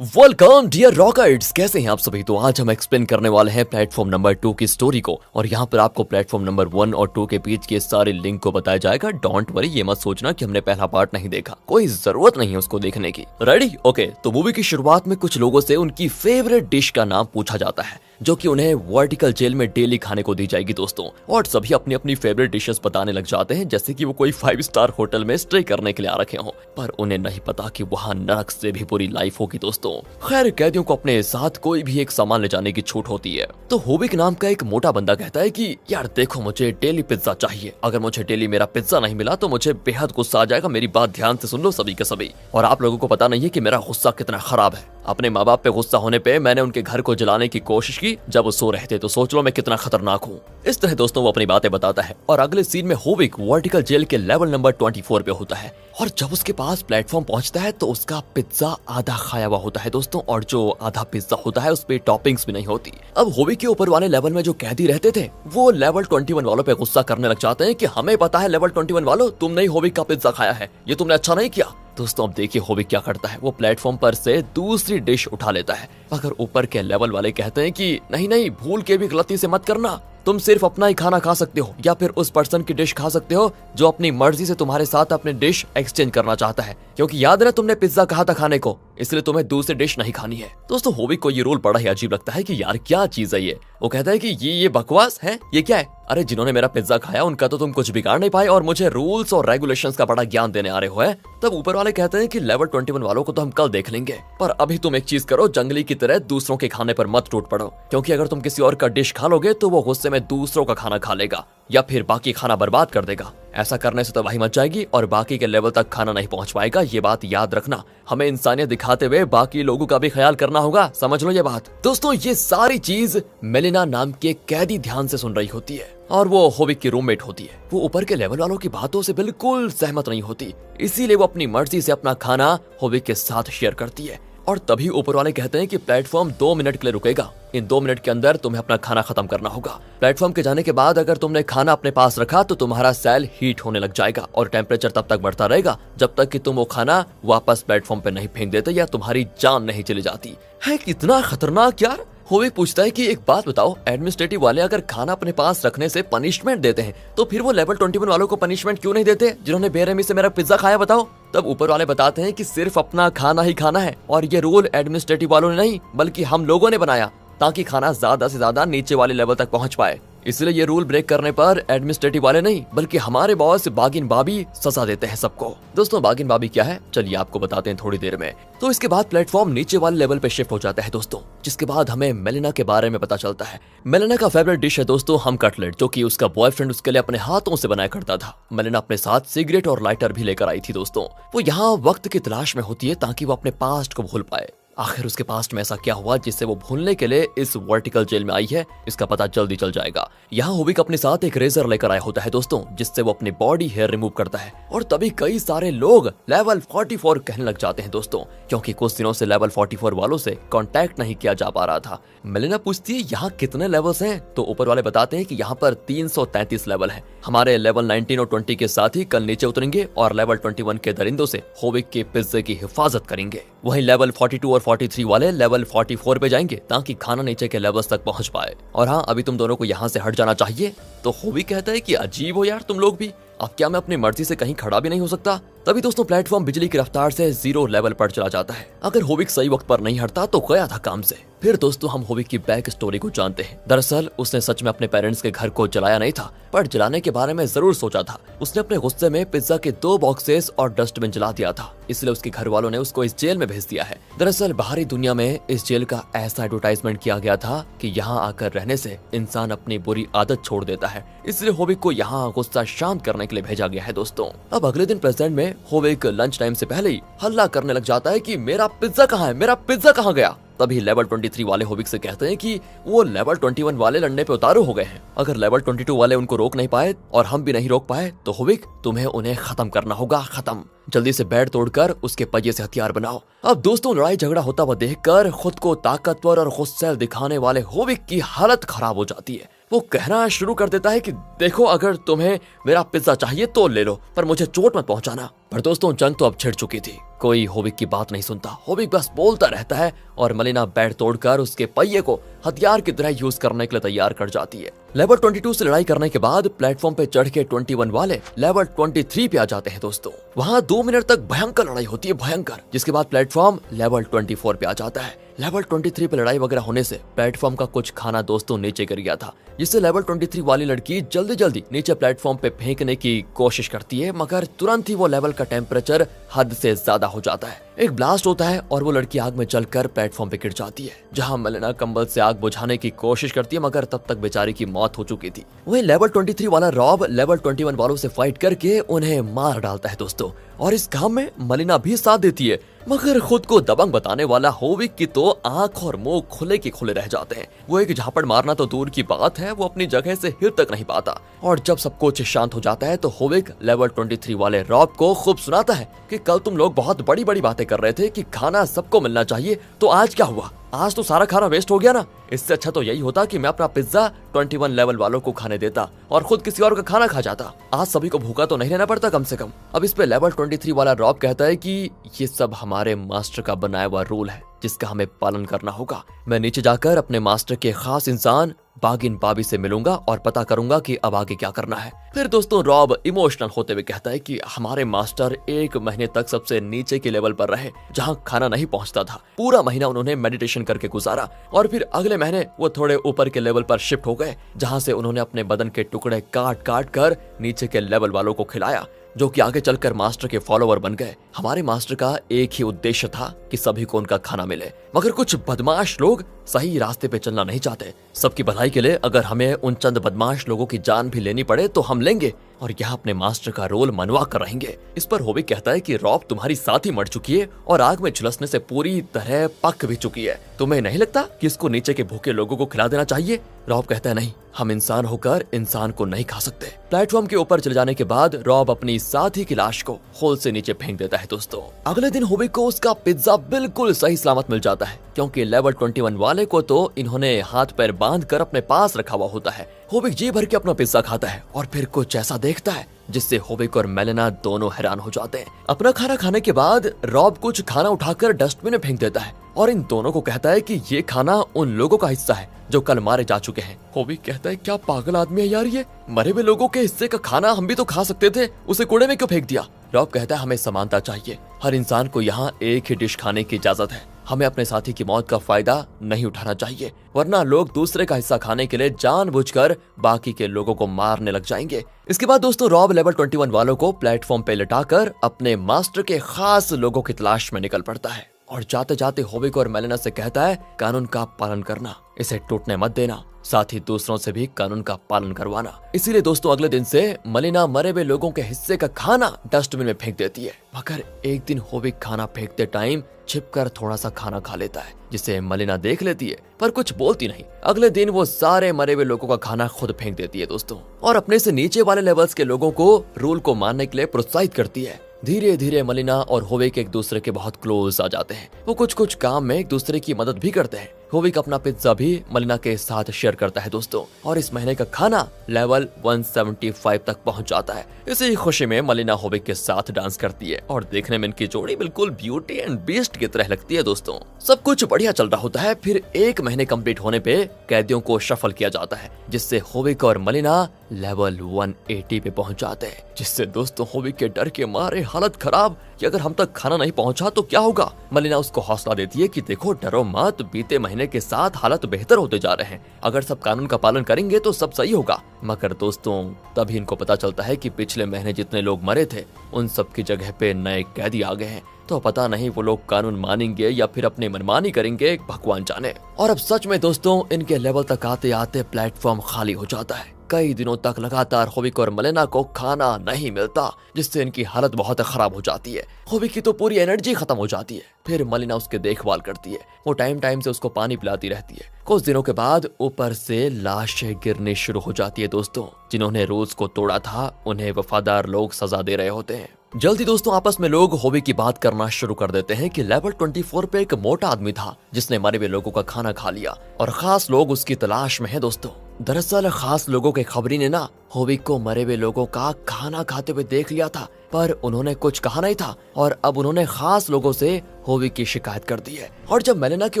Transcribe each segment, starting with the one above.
Welcome dear rockets, कैसे हैं आप सभी। तो आज हम एक्सप्लेन करने वाले हैं प्लेटफॉर्म नंबर 2 की स्टोरी को, और यहाँ पर आपको प्लेटफॉर्म नंबर 1 और 2 के बीच के सारे लिंक को बताया जाएगा। डोंट वरी, ये मत सोचना कि हमने पहला पार्ट नहीं देखा, कोई जरूरत नहीं है उसको देखने की। रेडी? ओके। तो मूवी की शुरुआत में कुछ लोगों से उनकी फेवरेट डिश का नाम पूछा जाता है, जो कि उन्हें वर्टिकल जेल में डेली खाने को दी जाएगी दोस्तों। और सभी अपनी अपनी फेवरेट डिशेस बताने लग जाते हैं, जैसे कि वो कोई 5 स्टार होटल में स्टे करने के लिए आ रखे हों, पर उन्हें नहीं पता कि वहाँ नरक से भी बुरी लाइफ होगी दोस्तों। खैर, कैदियों को अपने साथ कोई भी एक सामान ले जाने की छूट होती है। तो होबिक नाम का एक मोटा बंदा कहता है कि यार देखो, मुझे डेली पिज्जा चाहिए। अगर मुझे डेली मेरा पिज्जा नहीं मिला तो मुझे बेहद गुस्सा आ जाएगा। मेरी बात ध्यान से सुन लो सभी के सभी। और आप लोगों को पता नहीं है कि मेरा गुस्सा कितना खराब है। अपने माँ बाप पे गुस्सा होने पे मैंने उनके घर को जलाने की कोशिश की जब वो सो रहे थे, तो सोच लो मैं कितना खतरनाक हूँ। इस तरह दोस्तों वो अपनी बातें बताता है। और अगले सीन में होबिक वर्टिकल जेल के लेवल नंबर 24 पे होता है, और जब उसके पास प्लेटफॉर्म पहुंचता है तो उसका पिज्जा आधा खाया हुआ होता है दोस्तों, और जो आधा पिज्जा होता है उस पे टॉपिंग्स भी नहीं होती। अब होबिक के ऊपर वाले लेवल में जो कैदी रहते थे वो लेवल 21 वालों पे गुस्सा करने लग जाते हैं कि हमें पता है लेवल 21 वालों, तुमने ही होबिक का पिज्जा खाया है, ये तुमने अच्छा नहीं किया। दोस्तों अब देखिए होबिक क्या करता है। वो प्लेटफॉर्म पर से दूसरी डिश उठा लेता है, मगर ऊपर के लेवल वाले कहते हैं कि नहीं नहीं, भूल के भी गलती से मत करना। तुम सिर्फ अपना ही खाना खा सकते हो, या फिर उस पर्सन की डिश खा सकते हो जो अपनी मर्जी से तुम्हारे साथ अपनी डिश एक्सचेंज करना चाहता है, क्योंकि याद है तुमने पिज्जा कहा था खाने को, इसलिए तुम्हें दूसरी डिश नहीं खानी है। दोस्तों होबिक को ये रूल बड़ा ही अजीब लगता है कि यार क्या चीज है ये। वो कहता है कि ये बकवास है, ये क्या है। अरे जिन्होंने मेरा पिज्जा खाया उनका तो तुम कुछ बिगाड़ नहीं पाए, और मुझे रूल्स और रेगुलेशंस का बड़ा ज्ञान देने आ रहे हो है। तब ऊपर वाले कहते हैं कि लेवल 21 वालों को तो हम कल देख लेंगे, पर अभी तुम एक चीज करो, जंगली की तरह दूसरों के खाने पर मत टूट पड़ो, क्योंकि अगर तुम किसी और का डिश खा लोगे तो वो गुस्से में दूसरों का खाना खा लेगा, या फिर बाकी खाना बर्बाद कर देगा। ऐसा करने से तबाही मच जाएगी और बाकी के लेवल तक खाना नहीं पहुंच पाएगा। ये बात याद रखना, हमें इंसानियत दिखाते हुए बाकी लोगों का भी ख्याल करना होगा, समझ लो ये बात। दोस्तों ये सारी चीज मेलिना नाम के कैदी ध्यान से सुन रही होती है, और वो होबिक की रूममेट होती है। वो ऊपर के लेवल वालों की बातों से बिल्कुल सहमत नहीं होती, इसीलिए वो अपनी मर्जी से अपना खाना होबिक के साथ शेयर करती है। और तभी ऊपर वाले कहते हैं कि प्लेटफॉर्म 2 मिनट के लिए रुकेगा, इन 2 मिनट के अंदर तुम्हें अपना खाना खत्म करना होगा। प्लेटफॉर्म के जाने के बाद अगर तुमने खाना अपने पास रखा तो तुम्हारा सेल हीट होने लग जाएगा, और टेम्परेचर तब तक बढ़ता रहेगा जब तक कि तुम वो खाना वापस प्लेटफॉर्म पे नहीं फेंक देते या तुम्हारी जान नहीं चली जाती है। कितना खतरनाक यार। होबिक पूछता है कि एक बात बताओ, एडमिनिस्ट्रेटिव वाले अगर खाना अपने पास रखने से पनिशमेंट देते हैं तो फिर वो लेवल 21 वालों को पनिशमेंट क्यों नहीं देते, जिन्होंने बेरहमी से मेरा पिज्जा खाया, बताओ। तब ऊपर वाले बताते हैं कि सिर्फ अपना खाना ही खाना है, और ये रूल एडमिनिस्ट्रेटिव वालों ने नहीं बल्कि हम लोगों ने बनाया, ताकि खाना ज्यादा से ज्यादा नीचे वाले लेवल तक पहुंच पाए। इसलिए ये रूल ब्रेक करने पर एडमिनिस्ट्रेटिव वाले नहीं बल्कि हमारे बॉस बागिन बाबी सजा देते हैं सबको। दोस्तों बागिन बाबी क्या है, चलिए आपको बताते हैं थोड़ी देर में। तो इसके बाद प्लेटफॉर्म नीचे वाले लेवल पे शिफ्ट हो जाता है दोस्तों, जिसके बाद हमें मेलिना के बारे में पता चलता है। मेलिना का फेवरेट डिश है दोस्तों हम कटलेट, जो कि उसका बॉयफ्रेंड उसके लिए अपने हाथों से बनाया करता था। मेलिना अपने साथ सिगरेट और लाइटर भी लेकर आई थी दोस्तों। वो यहाँ वक्त की तलाश में होती है ताकि वो अपने पास्ट को भूल पाए। आखिर उसके पास्ट में ऐसा क्या हुआ जिससे वो भूलने के लिए इस वर्टिकल जेल में आई है, इसका पता जल्दी चल जाएगा। यहाँ होबिक अपने साथ एक रेजर लेकर आया होता है दोस्तों, जिससे वो अपनी बॉडी हेयर रिमूव करता है। और तभी कई सारे लोग लेवल 44 कहने लग जाते हैं दोस्तों, क्योंकि कुछ दिनों से लेवल 44 वालों से कांटेक्ट नहीं किया जा पा रहा था। मेलिना पूछती है यहाँ कितने लेवल्स हैं, तो ऊपर वाले बताते हैं कि यहाँ पर 333 लेवल है। हमारे लेवल 19 और 20 के साथ ही कल नीचे उतरेंगे और लेवल 21 के दरिंदों से होबिक के पिज्जे की हिफाजत करेंगे। वहीं लेवल 42 और 43 वाले लेवल 44 पे जाएंगे ताकि खाना नीचे के लेवल्स तक पहुंच पाए। और हाँ, अभी तुम दोनों को यहाँ से हट जाना चाहिए। तो होबिक कहता है कि अजीब हो यार तुम लोग भी, अब क्या मैं अपनी मर्जी से कहीं खड़ा भी नहीं हो सकता। तभी दोस्तों प्लेटफॉर्म बिजली की रफ्तार से 0 लेवल पर चला जाता है। अगर होबिक सही वक्त पर नहीं हटता तो गया था काम से। फिर दोस्तों हम होबिक की बैक स्टोरी को जानते हैं। दरअसल उसने सच में अपने पेरेंट्स के घर को जलाया नहीं था, पर जलाने के बारे में जरूर सोचा था। उसने अपने गुस्से में पिज्जा के 2 बॉक्सेस और डस्टबिन जला दिया था, इसलिए उसके घर वालों ने उसको इस जेल में भेज दिया है। दरअसल बाहरी दुनिया में इस जेल का ऐसा एडवर्टाइजमेंट किया गया था कि यहाँ आकर रहने से इंसान अपनी बुरी आदत छोड़ देता है, इसलिए होबिक को यहाँ गुस्सा शांत करने के लिए भेजा गया है दोस्तों। अब अगले दिन प्रेजेंट में होबिक लंच टाइम से पहले ही हल्ला करने लग जाता है कि मेरा पिज्जा कहाँ है, मेरा पिज्जा कहाँ गया। तभी लेवल 23 वाले होबिक से कहते हैं कि वो लेवल 21 वाले लड़ने पे उतारू हो गए हैं। अगर लेवल 22 वाले उनको रोक नहीं पाए और हम भी नहीं रोक पाए तो होबिक तुम्हें उन्हें खत्म करना होगा, खत्म। जल्दी से बेड तोड़कर उसके पहिए से हथियार बनाओ। अब दोस्तों लड़ाई झगड़ा होता हुआ देखकर खुद को ताकतवर और गुस्सैल दिखाने वाले होबिक की हालत खराब हो जाती है। वो कहना शुरू कर देता है कि देखो, अगर तुम्हें मेरा पिज्जा चाहिए तो ले लो, पर मुझे चोट मत पहुंचाना। पर दोस्तों जंग तो अब छिड़ चुकी थी, कोई होविक की बात नहीं सुनता। होविक बस बोलता रहता है और मलिना बेड तोड़कर उसके पहिए को हथियार की तरह यूज करने के लिए तैयार कर जाती है। लेवल 22 से लड़ाई करने के बाद प्लेटफॉर्म पे चढ़ के 21 वाले लेवल 23 पे आ जाते हैं दोस्तों। वहाँ 2 मिनट तक भयंकर लड़ाई होती है, भयंकर, जिसके बाद प्लेटफॉर्म लेवल 24 पे आ जाता है। लेवल 23 पे लड़ाई वगैरह होने से प्लेटफॉर्म का कुछ खाना दोस्तों नीचे गिर गया था, जिससे लेवल 23 वाली लड़की जल्दी जल्दी नीचे प्लेटफॉर्म पे फेंकने की कोशिश करती है, मगर तुरंत ही वो लेवल का टेम्परेचर हद से ज्यादा हो जाता है। एक ब्लास्ट होता है और वो लड़की आग में जलकर प्लेटफॉर्म पे गिर जाती है, जहां मलिना कंबल से आग बुझाने की कोशिश करती है, मगर तब तक बेचारी की मौत हो चुकी थी। वहीं लेवल 23 वाला रॉब लेवल 21 वालों से फाइट करके उन्हें मार डालता है दोस्तों, और इस काम में मलिना भी साथ देती है, मगर खुद को दबंग बताने वाला होविक की तो आंख और मुंह खुले के खुले रह जाते हैं। वो एक झापड़ मारना तो दूर की बात है, वो अपनी जगह से हिल तक नहीं पाता। और जब सब कुछ शांत हो जाता है तो होविक लेवल 23 वाले रॉब को खूब सुनाता है कि कल तुम लोग बहुत बड़ी बड़ी बातें कर रहे थे कि खाना सबको मिलना चाहिए, तो आज क्या हुआ? आज तो सारा खाना वेस्ट हो गया ना। इससे अच्छा तो यही होता कि मैं अपना पिज्जा 21 लेवल वालों को खाने देता और खुद किसी और का खाना खा जाता। आज सभी को भूखा तो नहीं रहना पड़ता कम से कम। अब इस पे लेवल 23 वाला रॉब कहता है कि ये सब हमारे मास्टर का बनाया हुआ रूल है, जिसका हमें पालन करना होगा। मैं नीचे जाकर अपने मास्टर के खास इंसान बागिन बाबी से मिलूंगा और पता करूंगा कि अब आगे क्या करना है। फिर दोस्तों रॉब इमोशनल होते हुए कहता है कि हमारे मास्टर 1 महीने तक सबसे नीचे के लेवल पर रहे, जहां खाना नहीं पहुंचता था। पूरा महीना उन्होंने मेडिटेशन करके गुजारा और फिर अगले महीने वो थोड़े ऊपर के लेवल पर शिफ्ट हो गए, जहां से उन्होंने अपने बदन के टुकड़े काट काट कर नीचे के लेवल वालों को खिलाया, जो कि आगे चलकर मास्टर के फॉलोवर बन गए। हमारे मास्टर का एक ही उद्देश्य था कि सभी को उनका खाना मिले, मगर कुछ बदमाश लोग सही रास्ते पे चलना नहीं चाहते। सबकी भलाई के लिए अगर हमें उन चंद बदमाश लोगों की जान भी लेनी पड़े तो हम लेंगे, और यहाँ अपने मास्टर का रोल मनवा कर रहेंगे। इस पर होविक कहता है कि रॉब तुम्हारी साथी मर चुकी है और आग में झुलसने से पूरी तरह पक भी चुकी है। तुम्हें नहीं लगता कि इसको नीचे के भूखे लोगों को खिला देना चाहिए? रॉब कहता है नहीं, हम इंसान होकर इंसान को नहीं खा सकते। प्लेटफॉर्म के ऊपर चले जाने के बाद रॉब अपनी साथी की लाश को होल से नीचे फेंक देता है दोस्तों। अगले दिन होविक को उसका पिज्जा बिल्कुल सही सलामत मिल जाता है, क्योंकि लेवल 21 वाले को तो इन्होंने हाथ पैर बांध कर अपने पास रखा हुआ होता है। होविक जी भर के अपना पिज्जा खाता है और फिर कुछ ऐसा देखता है जिससे होविक और मेलेना दोनों हैरान हो जाते हैं। अपना खाना खाने के बाद रॉब कुछ खाना उठाकर डस्टबिन में फेंक देता है और इन दोनों को कहता है कि ये खाना उन लोगों का हिस्सा है जो कल मारे जा चुके हैं। होविक कहता है क्या पागल आदमी है यार ये, मरे हुए लोगों के हिस्से का खाना हम भी तो खा सकते थे, उसे कूड़े में क्यों फेंक दिया? रॉब कहता है हमें समानता चाहिए, हर इंसान को यहाँ एक ही डिश खाने की इजाजत है। हमें अपने साथी की मौत का फायदा नहीं उठाना चाहिए, वरना लोग दूसरे का हिस्सा खाने के लिए जानबूझकर बाकी के लोगों को मारने लग जाएंगे। इसके बाद दोस्तों रॉब लेवल 21 वालों को प्लेटफॉर्म पे लिटाकर अपने मास्टर के खास लोगों की तलाश में निकल पड़ता है और जाते जाते होविक और मेलेना से कहता है कानून का पालन करना, इसे टूटने मत देना, साथ ही दूसरों से भी कानून का पालन करवाना। इसीलिए दोस्तों अगले दिन से मलिना मरे हुए लोगों के हिस्से का खाना डस्टबिन में फेंक देती है, मगर एक दिन होविक खाना फेंकते टाइम छिपकर थोड़ा सा खाना खा लेता है, जिसे मलिना देख लेती है पर कुछ बोलती नहीं। अगले दिन वो सारे मरे हुए लोगों का खाना खुद फेंक देती है दोस्तों, और अपने से नीचे वाले लेवल्स के लोगों को रूल को मानने के लिए प्रोत्साहित करती है। धीरे धीरे मलिना और होविक एक दूसरे के बहुत क्लोज आ जाते हैं। वो कुछ कुछ काम में एक दूसरे की मदद भी करते हैं। होविक अपना पिज्जा भी मलिना के साथ शेयर करता है दोस्तों, और इस महीने का खाना लेवल 175 तक पहुंच जाता है। इसी खुशी में मलिना होविक के साथ डांस करती है और देखने में इनकी जोड़ी बिल्कुल ब्यूटी एंड बीस्ट की तरह लगती है दोस्तों। सब कुछ बढ़िया चल रहा होता है। फिर 1 महीने कंप्लीट होने पे कैदियों को शफल किया जाता है, जिससे होविक और मलिना लेवल 180 पे पहुंच जाते हैं, जिससे दोस्तों होविक के डर के मारे हालत खराब कि अगर हम तक खाना नहीं पहुंचा तो क्या होगा। मलिना उसको हौसला देती है कि देखो डरो मत, बीते महीने के साथ हालत बेहतर होते जा रहे हैं, अगर सब कानून का पालन करेंगे तो सब सही होगा। मगर दोस्तों तभी इनको पता चलता है कि पिछले महीने जितने लोग मरे थे उन सब की जगह पे नए कैदी आ गए हैं, तो पता नहीं वो लोग कानून मानेंगे या फिर अपनी मनमानी करेंगे, भगवान जाने। और अब सच में दोस्तों इनके लेवल तक आते आते प्लेटफॉर्म खाली हो जाता है। कई दिनों तक लगातार होविक और मलिना को खाना नहीं मिलता, जिससे इनकी हालत बहुत खराब हो जाती है। होविक की तो पूरी एनर्जी खत्म हो जाती है। फिर मलिना उसके देखभाल करती है, वो टाइम टाइम से उसको पानी पिलाती रहती है। कुछ दिनों के बाद ऊपर से लाशें गिरने शुरू हो जाती है दोस्तों। जिन्होंने रूल्स को तोड़ा था उन्हें वफादार लोग सजा दे रहे होते हैं। जल्दी दोस्तों आपस में लोग होविक की बात करना शुरू कर देते हैं कि लेवल 24 पे एक मोटा आदमी था जिसने मरे हुए लोगों का खाना खा लिया और खास लोग उसकी तलाश में हैं दोस्तों। दरअसल खास लोगों के खबरी ने ना होविक को मरे हुए लोगों का खाना खाते हुए देख लिया था, पर उन्होंने कुछ कहा नहीं था और अब उन्होंने खास लोगों से होविक की शिकायत कर दी है। और जब मेलिना के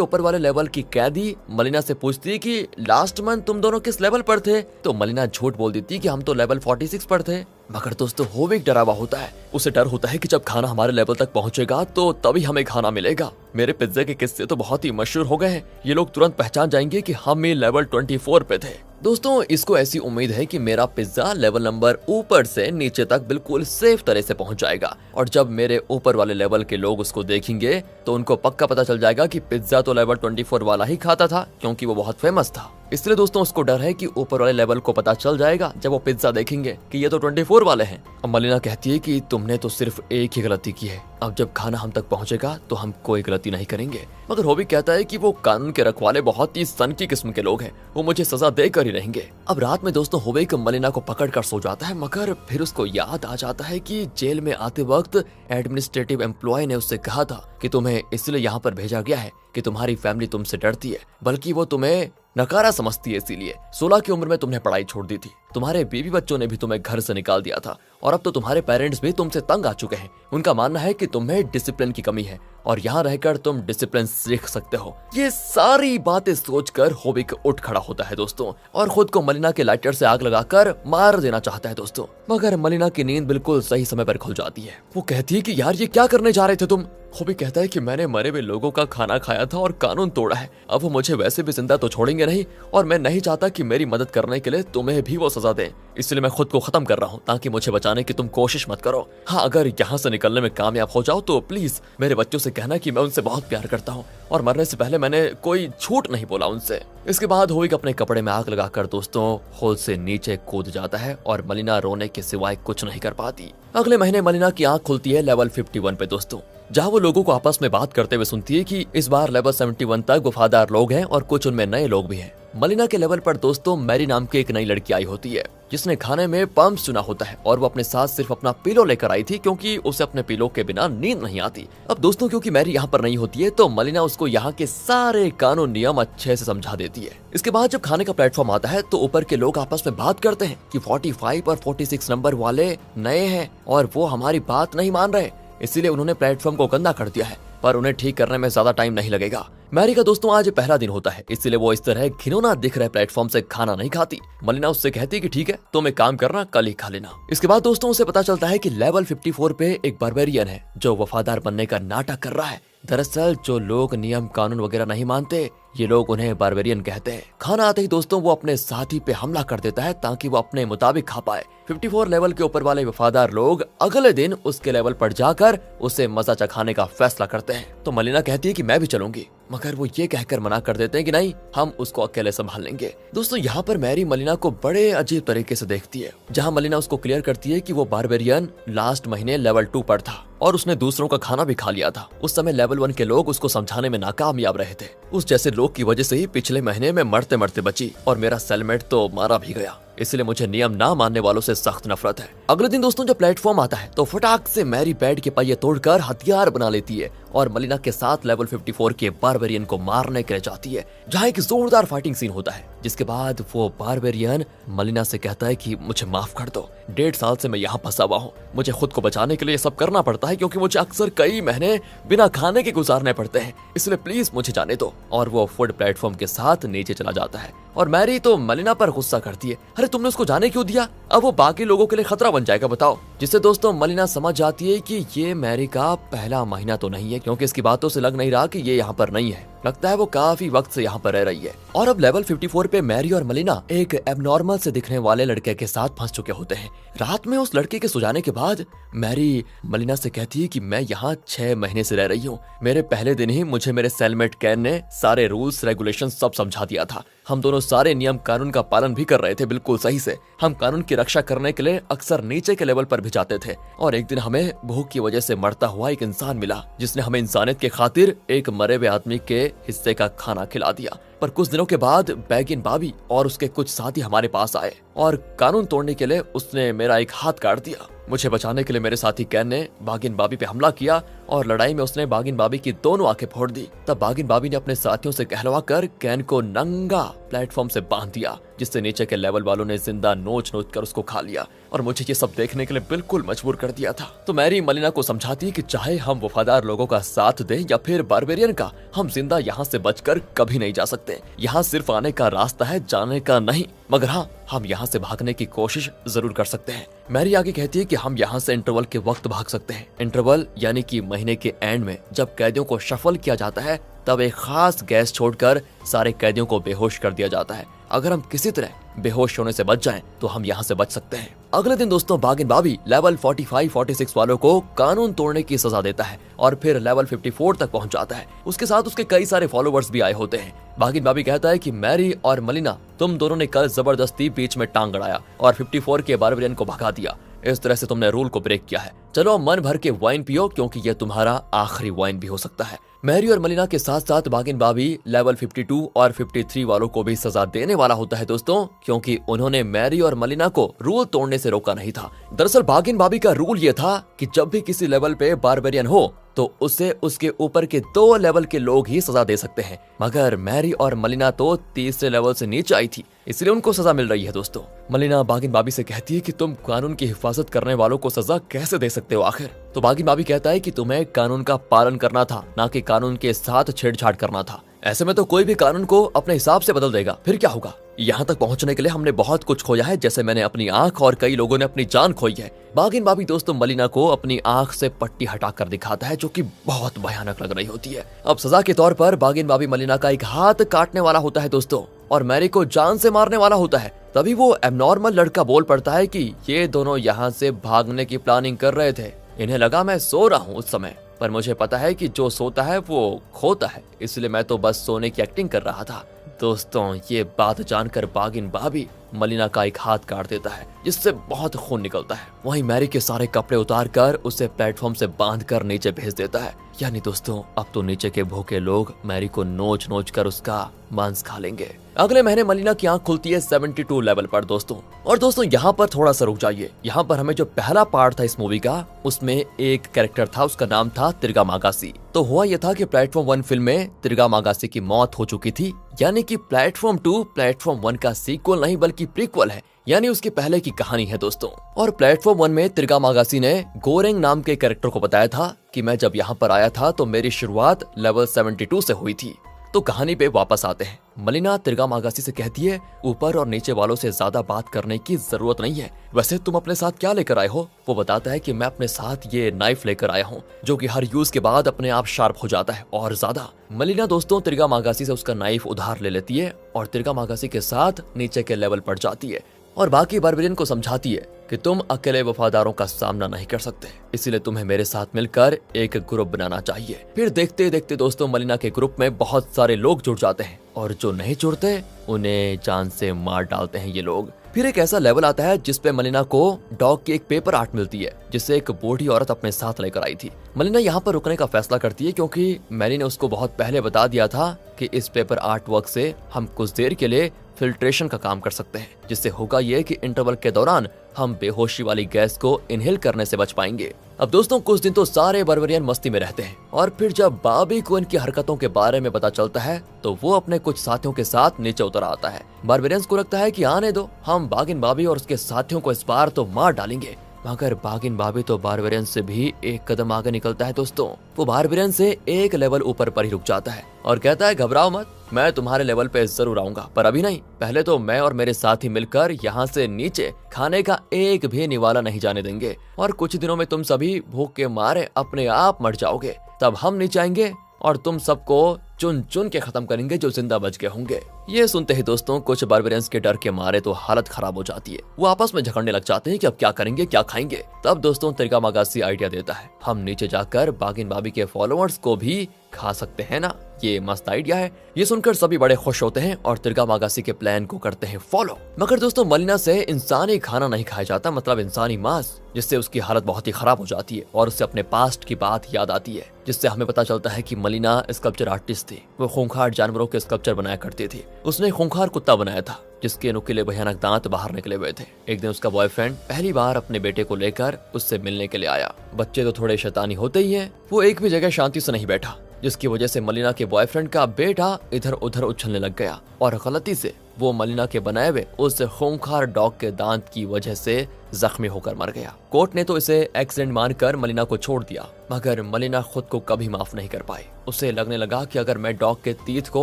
ऊपर वाले लेवल की कैदी मलिना से पूछती है कि लास्ट मंथ तुम दोनों किस लेवल पर थे, तो मलिना झूठ बोल देती कि हम तो लेवल 46 पर थे। मगर दोस्तों होविक डरा हुआ होता है, उसे डर होता है कि जब खाना हमारे लेवल तक पहुंचेगा तो तभी हमें खाना मिलेगा। मेरे पिज्जे के किस्से तो बहुत ही मशहूर हो गए हैं, ये लोग तुरंत पहचान जाएंगे कि हम ये लेवल 24 पे थे। दोस्तों इसको ऐसी उम्मीद है कि मेरा पिज्जा लेवल नंबर ऊपर से नीचे तक बिल्कुल सेफ तरह से पहुंच जाएगा, और जब मेरे ऊपर वाले लेवल के लोग उसको देखेंगे तो उनको पक्का पता चल जाएगा कि पिज्जा तो लेवल 24 वाला ही खाता था, क्योंकि वो बहुत फेमस था। इसलिए दोस्तों उसको डर है कि ऊपर वाले लेवल को पता चल जाएगा जब वो पिज्जा देखेंगे कि ये तो 24 वाले हैं। अब मलिना कहती है कि तुमने तो सिर्फ एक ही गलती की है, अब जब खाना हम तक पहुंचेगा तो हम कोई गलती नहीं करेंगे। मगर होविक कहता है कि वो कानून के रखवाले बहुत ही सनकी किस्म के लोग हैं, वो मुझे सजा देकर ही रहेंगे। अब रात में दोस्तों होविक मलिना को पकड़ कर सो जाता है, मगर फिर उसको याद आ जाता है कि जेल में आते वक्त एडमिनिस्ट्रेटिव एम्प्लॉय ने उससे कहा था कि तुम्हें इसलिए यहाँ पर भेजा गया है कि तुम्हारी फैमिली तुमसे डरती है, बल्कि वो तुम्हें नकारा समझती है, इसीलिए 16 की उम्र में तुमने पढ़ाई छोड़ दी थी, तुम्हारे बीवी बच्चों ने भी तुम्हें घर से निकाल दिया था, और अब तो तुम्हारे पेरेंट्स भी तुमसे तंग आ चुके हैं। उनका मानना है कि तुम्हें डिसिप्लिन की कमी है और यहाँ रहकर तुम डिसिप्लिन सीख सकते हो। ये सारी बातें सोचकर होविक उठ खड़ा होता है दोस्तों, और खुद को मलिना के लाइटर से आग लगाकर मार देना चाहता है दोस्तों। मगर मलिना की नींद बिल्कुल सही समय पर खुल जाती है। वो कहती है कि यार ये क्या करने जा रहे थे तुम। होविक कहता है कि मैंने मरे हुए लोगों का खाना खाया था और कानून तोड़ा है, अब वो मुझे वैसे भी जिंदा तो छोड़ेंगे नहीं, और मैं नहीं चाहता कि मेरी मदद करने के लिए तुम्हें भी वो सजा दें, इसलिए मैं खुद को खत्म कर रहा हूँ ताकि मुझे बचाने की तुम कोशिश मत करो। हाँ, अगर यहाँ से निकलने में कामयाब हो जाओ तो प्लीज मेरे बच्चों से कहना कि मैं उनसे बहुत प्यार करता हूँ और मरने से पहले मैंने कोई झूठ नहीं बोला उनसे। इसके बाद होविक अपने कपड़े में आग लगाकर दोस्तों होल से नीचे कूद जाता है और मलिना रोने के सिवाय कुछ नहीं कर पाती। अगले महीने मलिना की आंख खुलती है लेवल 51 पे दोस्तों, जहाँ वो लोगों को आपस में बात करते हुए सुनती है कि इस बार लेवल 71 तक वफादार लोग हैं और कुछ उनमें नए लोग भी हैं। मलिना के लेवल पर दोस्तों मैरी नाम की एक नई लड़की आई होती है, जिसने खाने में पम्प्स चुना होता है, और वो अपने साथ सिर्फ अपना पिलो लेकर आई थी क्योंकि उसे अपने पिलो के बिना नींद नहीं आती। अब दोस्तों क्योंकि मैरी यहाँ पर नहीं होती है तो मलिना उसको यहाँ के सारे कानून नियम अच्छे से समझा देती है। इसके बाद जब खाने का प्लेटफॉर्म आता है तो ऊपर के लोग आपस में बात करते हैं कि 45 और 46 नंबर वाले नए हैं और वो हमारी बात नहीं मान रहे, इसीलिए उन्होंने प्लेटफॉर्म को गंदा कर दिया है, पर उन्हें ठीक करने में ज्यादा टाइम नहीं लगेगा। मैरी का दोस्तों आज पहला दिन होता है, इसलिए वो इस तरह घिनौना दिख रहे प्लेटफॉर्म से खाना नहीं खाती। मलिना उससे कहती कि ठीक है तुम एक काम करना, कल ही खा लेना। इसके बाद दोस्तों उसे पता चलता है कि लेवल 54 पे एक बारबेरियन है जो वफादार बनने का नाटक कर रहा है। दरअसल जो लोग नियम कानून वगैरह नहीं मानते ये लोग उन्हें बारबेरियन कहते हैं। खाना आते ही दोस्तों वो अपने साथी पे हमला कर देता है ताकि वो अपने मुताबिक खा पाए। 54 लेवल के ऊपर वाले वफादार लोग अगले दिन उसके लेवल पर जाकर उसे मजा चखाने का फैसला करते हैं। तो मलिना कहती है कि मैं भी चलूंगी, मगर वो ये कहकर मना कर देते हैं कि नहीं, हम उसको अकेले संभाल लेंगे। दोस्तों यहाँ पर मैरी मलिना को बड़े अजीब तरीके से देखती है, जहाँ मलिना उसको क्लियर करती है कि वो बारबेरियन लास्ट महीने लेवल 2 पर था और उसने दूसरों का खाना भी खा लिया था। उस समय लेवल 1 के लोग उसको समझाने में नाकामयाब रहे थे। उस जैसे लोग की वजह से ही पिछले महीने में मरते मरते बची और मेरा सेलमेट तो मारा भी गया, इसलिए मुझे नियम ना मानने वालों से सख्त नफरत है। अगले दिन दोस्तों जब प्लेटफॉर्म आता है तो फटाक से मैरी बेड के पहिए तोड़कर हथियार बना लेती है और मलिना के साथ लेवल 54 के बारबेरियन को मारने के लिए जाती है, जहाँ एक जोरदार फाइटिंग सीन होता है। जिसके बाद वो बारबेरियन मलिना से कहता है कि मुझे माफ कर दो, 1.5 साल से मैं यहाँ फंसा हुआ हूँ, मुझे खुद को बचाने के लिए सब करना पड़ता है क्योंकि मुझे अक्सर कई महीने बिना खाने के गुजारने पड़ते हैं, इसलिए प्लीज मुझे जाने दो। और वो फूड प्लेटफॉर्म के साथ नीचे चला जाता है और मैरी तो मलिना पर गुस्सा करती है, अरे तुमने उसको जाने क्यों दिया, अब वो बाकी लोगों के लिए खतरा बन जाएगा बताओ। जिससे दोस्तों मलिना समझ जाती है कि ये मैरी का पहला महीना तो नहीं है, क्योंकि इसकी बातों से लग नहीं रहा कि ये यहाँ पर नहीं है, लगता है वो काफी वक्त से यहाँ पर रह रही है। और अब लेवल 54 पे मैरी और मलिना एक एबनॉर्मल से दिखने वाले लड़के के साथ फंस चुके होते हैं। रात में उस लड़के के सो जाने के बाद मैरी मलिना से कहती है कि मैं यहाँ 6 महीने से रह रही हूँ, मेरे पहले दिन ही मुझे मेरे सेलमेट कैन ने सारे रूल्स रेगुलेशन सब समझा दिया था, हम दोनों सारे नियम कानून का पालन भी कर रहे थे बिल्कुल सही से, हम कानून की रक्षा करने के लिए अक्सर नीचे के लेवल पर भी जाते थे और एक दिन हमें भूख की वजह से मरता हुआ एक इंसान मिला जिसने हमें इंसानियत के खातिर एक मरे हुए आदमी के हिस्से का खाना खिला दिया, पर कुछ दिनों के बाद बैगिन बाबी और उसके कुछ साथी हमारे पास आए और कानून तोड़ने के लिए उसने मेरा एक हाथ काट दिया। मुझे बचाने के लिए मेरे साथी कैन ने बागिन बाबी पे हमला किया और लड़ाई में उसने बागिन बाबी की दोनों आंखें फोड़ दी। तब बागिन बाबी ने अपने साथियों से कहलवा कर कैन को नंगा प्लेटफॉर्म से बांध दिया, जिससे नीचे के लेवल वालों ने जिंदा नोच नोच कर उसको खा लिया और मुझे ये सब देखने के लिए बिल्कुल मजबूर कर दिया था। तो मैरी मलिना को समझाती कि चाहे हम वफादार लोगों का साथ दें या फिर बारबेरियन का, हम जिंदा यहाँ से बचकर कभी नहीं जा सकते। यहाँ सिर्फ आने का रास्ता है, जाने का नहीं। मगर हाँ, हम यहाँ से भागने की कोशिश जरूर कर सकते हैं। मैरी आगे कहती है कि हम यहाँ से इंटरवल के वक्त भाग सकते हैं। इंटरवल यानी कि महीने के एंड में जब कैदियों को शफल किया जाता है, तब एक खास गैस छोड़कर सारे कैदियों को बेहोश कर दिया जाता है। अगर हम किसी तरह बेहोश होने से बच जाएं, तो हम यहाँ से बच सकते हैं। अगले दिन दोस्तों बागिन बाबी लेवल 45-46 वालों को कानून तोड़ने की सजा देता है और फिर लेवल 54 तक पहुँच जाता है। उसके साथ उसके कई सारे फॉलोवर्स भी आए होते हैं। बागिन बाबी कहता है कि मैरी और मलिना, तुम दोनों ने कल जबरदस्ती बीच में टांग अड़ाया और 54 के बारबेरियन को भगा दिया। इस तरह से तुमने रूल को ब्रेक किया है। चलो मन भर के वाइन पियो, क्योंकि यह तुम्हारा आखिरी वाइन भी हो सकता है। मैरी और मलिना के साथ साथ बागिन बाबी लेवल 52 और 53 वालों को भी सजा देने वाला होता है दोस्तों, क्योंकि उन्होंने मैरी और मलिना को रूल तोड़ने से रोका नहीं था। दरअसल बागिन बाबी का रूल ये था कि जब भी किसी लेवल पे बारबेरियन हो तो उसे उसके ऊपर के 2 लेवल के लोग ही सजा दे सकते हैं। मगर मैरी और मलिना तो तीसरे लेवल से नीचे आई थी, इसलिए उनको सजा मिल रही है दोस्तों। मलिना बागिन बाबी से कहती है कि तुम कानून की हिफाजत करने वालों को सजा कैसे दे सकते हो आखिर। तो बागिन बाबी कहता है कि तुम्हें कानून का पालन करना था, ना कि कानून के साथ छेड़छाड़ करना था। ऐसे में तो कोई भी कानून को अपने हिसाब से बदल देगा, फिर क्या होगा। यहाँ तक पहुँचने के लिए हमने बहुत कुछ खोया है, जैसे मैंने अपनी आंख और कई लोगों ने अपनी जान खोई है। बागिन बाबी दोस्तों मलिना को अपनी आंख से पट्टी हटाकर दिखाता है, जो कि बहुत भयानक लग रही होती है। अब सजा के तौर पर बागिन बाबी मलिना का एक हाथ काटने वाला होता है दोस्तों, और मैरी को जान से मारने वाला होता है। तभी वो एबनॉर्मल लड़का बोल पड़ता है कि ये दोनों यहाँ से भागने की प्लानिंग कर रहे थे। इन्हें लगा मैं सो रहा हूँ उस समय, पर मुझे पता है कि जो सोता है वो खोता है, इसलिए मैं तो बस सोने की एक्टिंग कर रहा था। दोस्तों ये बात जानकर बागिन बाबी मलिना का एक हाथ काट देता है, जिससे बहुत खून निकलता है। वहीं मैरी के सारे कपड़े उतार कर उसे प्लेटफॉर्म से बांधकर नीचे भेज देता है। यानी दोस्तों अब तो नीचे के भूखे लोग मैरी को नोच नोच कर उसका मांस खा लेंगे। अगले महीने मलिना की आंख खुलती है 72 लेवल पर दोस्तों। और दोस्तों यहाँ पर थोड़ा सा रुक जाइए। यहाँ पर हमें जो पहला पार्ट था इस मूवी का, उसमें एक कैरेक्टर था, उसका नाम था तिरगा मागासी। तो हुआ यह था कि प्लेटफॉर्म 1 फिल्म में तिरगा मागासी की मौत हो चुकी थी, यानी कि प्लेटफॉर्म 2 प्लेटफॉर्म 1 का सीक्वल नहीं बल्कि प्रीक्वल है, यानी उसके पहले की कहानी है दोस्तों। और प्लेटफॉर्म 1 में तिरगा मागासी ने गोरेंग नाम के कैरेक्टर को बताया था कि मैं जब यहाँ पर आया था तो मेरी शुरुआत लेवल 72 से हुई थी। तो कहानी पे वापस आते हैं। मलिना तिरगा मागासी से कहती है ऊपर और नीचे वालों से ज्यादा बात करने की जरूरत नहीं है। वैसे तुम अपने साथ क्या लेकर आए हो? वो बताता है कि मैं अपने साथ ये नाइफ लेकर आया हूँ, जो कि हर यूज के बाद अपने आप शार्प हो जाता है और ज्यादा। मलिना दोस्तों तिरगा मागासी से उसका नाइफ उधार ले लेती है और तिरगा मागासी के साथ नीचे के लेवल पर जाती है और बाकी बारबेरियन को समझाती है कि तुम अकेले वफादारों का सामना नहीं कर सकते, इसलिए तुम्हें मेरे साथ मिलकर एक ग्रुप बनाना चाहिए। फिर देखते देखते दोस्तों मलिना के ग्रुप में बहुत सारे लोग जुड़ जाते हैं और जो नहीं जुड़ते उन्हें जान से मार डालते हैं ये लोग। फिर एक ऐसा लेवल आता है जिसपे मलिना को डॉग की एक पेपर आर्ट मिलती है, जिसे एक बूढ़ी औरत अपने साथ लेकर आई थी। मलिना यहाँ पर रुकने का फैसला करती है क्योंकि मैरी ने उसको बहुत पहले बता दिया था कि इस पेपर आर्ट वर्क से हम कुछ देर के लिए फिल्ट्रेशन का काम कर सकते हैं, जिससे होगा ये कि इंटरवल के दौरान हम बेहोशी वाली गैस को इनहेल करने से बच पाएंगे। अब दोस्तों कुछ दिन तो सारे बारबेरियन मस्ती में रहते हैं और फिर जब बाबी को इनकी हरकतों के बारे में पता चलता है तो वो अपने कुछ साथियों के साथ नीचे उतर आता है। बारबेरियंस को लगता है कि आने दो, हम बागिन बाबी और उसके साथियों को इस बार तो मार डालेंगे। मगर बागिन बाबी तो बारबेरियन से भी एक कदम आगे निकलता है दोस्तों। वो बारबेरियन से एक लेवल ऊपर पर ही रुक जाता है और कहता है घबराओ मत, मैं तुम्हारे लेवल पे जरूर आऊंगा, पर अभी नहीं। पहले तो मैं और मेरे साथी मिलकर यहाँ से नीचे खाने का एक भी निवाला नहीं जाने देंगे और कुछ दिनों में तुम सभी भूख के मारे अपने आप मर जाओगे। तब हम नीचे आएंगे और तुम सबको चुन चुन के खत्म करेंगे जो जिंदा बच गए होंगे। ये सुनते ही दोस्तों कुछ बारबेरियंस के डर के मारे तो हालत खराब हो जाती है। वो आपस में झगड़ने लग जाते हैं कि अब क्या करेंगे, क्या खाएंगे। तब दोस्तों तिरगा मागासी आइडिया देता है, हम नीचे जाकर बागिन बाबी के फॉलोअर्स को भी खा सकते हैं ना। ये मस्त आइडिया है। ये सुनकर सभी बड़े खुश होते हैं और तिरगा मागासी के प्लान को करते हैं फॉलो। मगर दोस्तों मलिना से इंसानी खाना नहीं खाया जाता, मतलब इंसानी मांस, जिससे उसकी हालत बहुत ही खराब हो जाती है और उससे अपने पास्ट की बात याद आती है, जिससे हमें पता चलता है कि मलिना स्कल्पचर आर्टिस्ट आर्टिस्ट थी। वो खूंखार जानवरों के स्कल्पचर बनाया करती थी। उसने खूंखार कुत्ता बनाया था जिसके नुकीले भयानक दांत बाहर निकले हुए थे। एक दिन उसका बॉयफ्रेंड पहली बार अपने बेटे को लेकर उससे मिलने के लिए आया। बच्चे तो थोड़े शैतानी होते ही हैं। वो एक भी जगह शांति से नहीं बैठा, जिसकी वजह से मलिना के बॉयफ्रेंड का बेटा इधर उधर उछलने लग गया और गलती से वो मलिना के बनाए हुए उस खूंखार डॉग के दांत की वजह से जख्मी होकर मर गया। कोर्ट ने तो इसे एक्सीडेंट मानकर मलिना को छोड़ दिया, मगर मलिना खुद को कभी माफ नहीं कर पाई। उसे लगने लगा कि अगर मैं डॉग के तीत को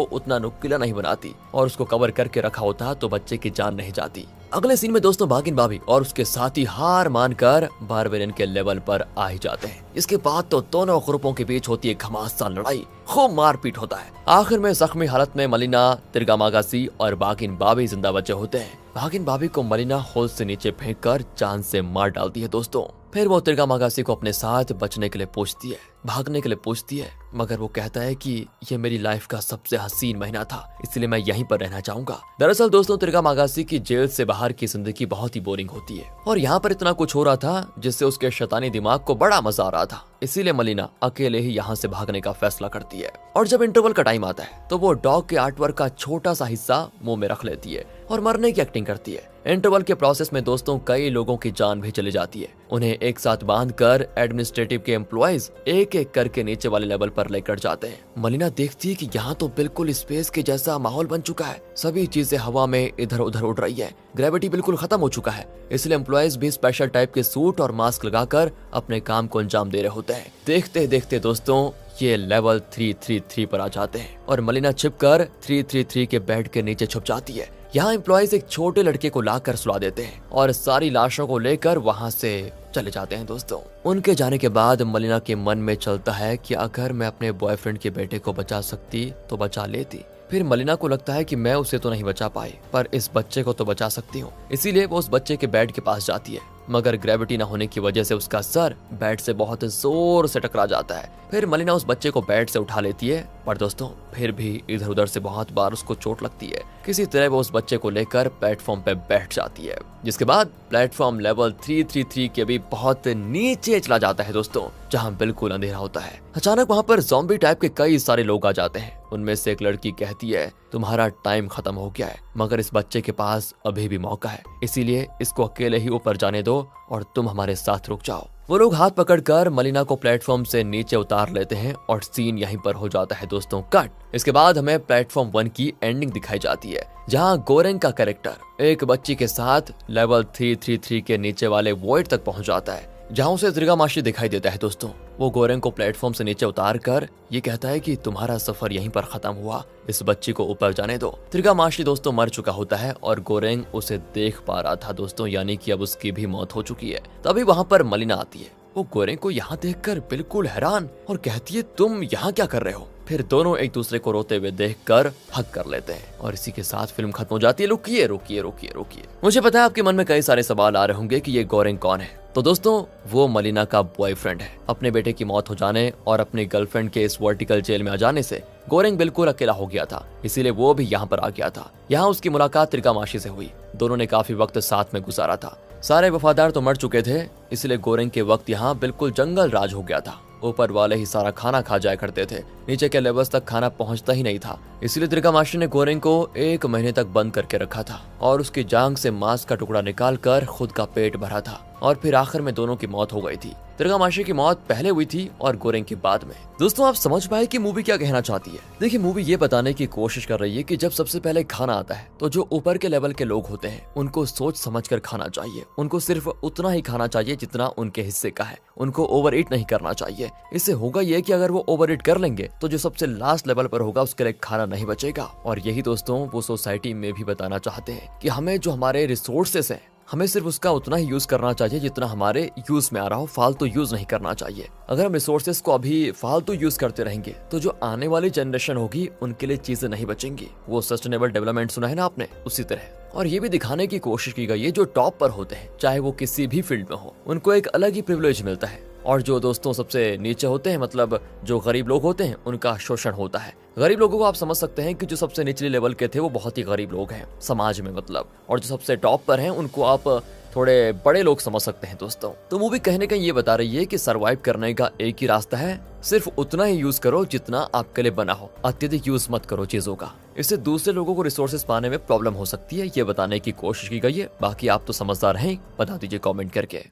उतना नुकीला नहीं बनाती और उसको कवर करके रखा होता तो बच्चे की जान नहीं जाती। अगले सीन में दोस्तों भागिन भाभी और उसके साथी हार मानकर बारबेरियन के लेवल पर आ ही जाते हैं। इसके बाद तो दोनों ग्रुपों के बीच होती है घमासान लड़ाई, खूब मारपीट होता है। आखिर में जख्मी हालत में मलिना, तिरगामागासी और भागिन भाभी जिंदा बचे होते हैं। भागिन भाभी को मलिना होल से नीचे फेंककर जान से मार डालती है दोस्तों। फिर वो तिरगामागासी को अपने साथ बचने के लिए पूछती है, भागने के लिए पूछती है, मगर वो कहता है कि ये मेरी लाइफ का सबसे हसीन महीना था, इसलिए मैं यहीं पर रहना चाहूंगा। दरअसल दोस्तों तिरगामागासी की जेल से बाहर की जिंदगी बहुत ही बोरिंग होती है और यहाँ पर इतना कुछ हो रहा था जिससे उसके शैतानी दिमाग को बड़ा मजा आ रहा था। इसीलिए मलिना अकेले ही यहाँ से भागने का फैसला करती है और जब इंटरवल का टाइम आता है तो वो डॉग के आर्टवर्क का छोटा सा हिस्सा मुंह में रख लेती है और मरने की एक्टिंग करती है। इंटरवल के प्रोसेस में दोस्तों कई लोगों की जान भी चली जाती है। उन्हें एक साथ बांधकर एडमिनिस्ट्रेटिव के एम्प्लॉयज एक एक करके नीचे वाले लेवल पर लेकर जाते हैं। मलिना देखती है कि यहाँ तो बिल्कुल स्पेस के जैसा माहौल बन चुका है, सभी चीजें हवा में इधर उधर उड़ रही है, ग्रेविटी बिल्कुल खत्म हो चुका है। इसलिए एम्प्लॉयज भी स्पेशल टाइप के सूट और मास्क लगाकर अपने काम को अंजाम दे रहे होते हैं। देखते देखते दोस्तों ये लेवल 333 पर आ जाते हैं और मलिना छिपकर 333 के बेड के नीचे छुप जाती है। यहाँ एम्प्लॉयज एक छोटे लड़के को लाकर सुला देते हैं और सारी लाशों को लेकर वहाँ से चले जाते हैं दोस्तों। उनके जाने के बाद मलिना के मन में चलता है कि अगर मैं अपने बॉयफ्रेंड के बेटे को बचा सकती तो बचा लेती। फिर मलिना को लगता है कि मैं उसे तो नहीं बचा पाई पर इस बच्चे को तो बचा सकती हूँ। इसीलिए वो उस बच्चे के बेड के पास जाती है, मगर ग्रेविटी न होने की वजह से उसका सर बेड से बहुत जोर से टकरा जाता है। फिर मलिना उस बच्चे को बेड से उठा लेती है, पर दोस्तों फिर भी इधर उधर से बहुत बार उसको चोट लगती है। किसी तरह वो उस बच्चे को लेकर प्लेटफॉर्म पे बैठ जाती है, जिसके बाद प्लेटफॉर्म लेवल 333 के भी बहुत नीचे चला जाता है दोस्तों, जहाँ बिल्कुल अंधेरा होता है। अचानक वहाँ पर ज़ॉम्बी टाइप के कई सारे लोग आ जाते हैं। उनमें से एक लड़की कहती है तुम्हारा टाइम खत्म हो गया है, मगर इस बच्चे के पास अभी भी मौका है, इसीलिए इसको अकेले ही ऊपर जाने दो और तुम हमारे साथ रुक जाओ। वो लोग हाथ पकड़कर मलिना को प्लेटफॉर्म से नीचे उतार लेते हैं और सीन यहीं पर हो जाता है दोस्तों कट। इसके बाद हमें प्लेटफॉर्म 1 की एंडिंग दिखाई जाती है, जहां गोरेंग का कैरेक्टर एक बच्ची के साथ लेवल 333 के नीचे वाले वॉइड तक पहुंच जाता है, जहां उसे तिरगामाशी दिखाई देता है दोस्तों। वो गोरेंग को प्लेटफॉर्म से नीचे उतार कर ये कहता है कि तुम्हारा सफर यहीं पर खत्म हुआ, इस बच्ची को ऊपर जाने दो। तिरगामाशी दोस्तों मर चुका होता है और गोरेंग उसे देख पा रहा था दोस्तों, यानी कि अब उसकी भी मौत हो चुकी है। तभी वहाँ पर मलिना आती है। वो गोरेंग को यहाँ देखकर बिल्कुल हैरान और कहती है तुम यहाँ क्या कर रहे हो। फिर दोनों एक दूसरे को रोते हुए देखकर हग कर लेते हैं और इसी के साथ फिल्म खत्म हो जाती है। रुकिए रुकिए रुकिए रुकिए, मुझे पता है आपके मन में कई सारे सवाल आ रहे होंगे कि ये गोरेंग कौन है। तो दोस्तों वो मलिना का बॉयफ्रेंड है। अपने बेटे की मौत हो जाने और अपनी गर्लफ्रेंड के इस वर्टिकल जेल में आ जाने से गोरेंग बिल्कुल अकेला हो गया था, इसीलिए वो भी यहाँ पर आ गया था। यहाँ उसकी मुलाकात तिरगामाशी से हुई। दोनों ने काफी वक्त साथ में गुजारा था। सारे वफादार तो मर चुके थे, इसलिए गोरेंग के वक्त यहाँ बिल्कुल जंगल राज हो गया था। ऊपर वाले ही सारा खाना खा जाया करते थे, नीचे के लेवल्स तक खाना पहुंचता ही नहीं था। इसलिए तिरगामाशी ने गोरेंग को 1 महीने तक बंद करके रखा था और उसकी जांग से मांस का टुकड़ा निकालकर खुद का पेट भरा था और फिर आखिर में दोनों की मौत हो गई थी। तिरगामाशी की मौत पहले हुई थी और गोरेंग की बाद में। दोस्तों आप समझ पाए कि मूवी क्या कहना चाहती है। देखिए मूवी ये बताने की कोशिश कर रही है कि जब सबसे पहले खाना आता है तो जो ऊपर के लेवल के लोग होते हैं उनको सोच समझ कर खाना चाहिए। उनको सिर्फ उतना ही खाना चाहिए जितना उनके हिस्से का है, उनको ओवर ईट नहीं करना चाहिए। इससे होगा ये कि अगर वो ओवर ईट कर लेंगे तो जो सबसे लास्ट लेवल पर होगा उसके लिए खाना नहीं बचेगा। और यही दोस्तों वो सोसाइटी में भी बताना चाहते हैं कि हमें जो हमारे रिसोर्सेस हैं हमें सिर्फ उसका उतना ही यूज करना चाहिए जितना हमारे यूज में आ रहा हो, फालतू यूज नहीं करना चाहिए। अगर हम रिसोर्सेस को अभी फालतू यूज करते रहेंगे तो जो आने वाली जनरेशन होगी उनके लिए चीजें नहीं बचेंगी। वो सस्टेनेबल डेवलपमेंट सुना है ना आपने, उसी तरह। और ये भी दिखाने की कोशिश की गई है जो टॉप पर होते हैं चाहे वो किसी भी फील्ड में हो, उनको एक अलग ही प्रिविलेज मिलता है और जो दोस्तों सबसे नीचे होते हैं मतलब जो गरीब लोग होते हैं उनका शोषण होता है। गरीब लोगों को आप समझ सकते हैं कि जो सबसे निचले लेवल के थे वो बहुत ही गरीब लोग हैं समाज में मतलब, और जो सबसे टॉप पर हैं उनको आप थोड़े बड़े लोग समझ सकते हैं दोस्तों। तो मूवी कहने का ये बता रही है कि सरवाइव करने का एक ही रास्ता है, सिर्फ उतना ही यूज करो जितना आपके लिए बना हो, अत्यधिक यूज मत करो चीजों का। इससे दूसरे लोगों को रिसोर्सेज पाने में प्रॉब्लम हो सकती है, ये बताने की कोशिश की गई है। बाकी आप तो समझदार हैं, बता दीजिए कमेंट करके।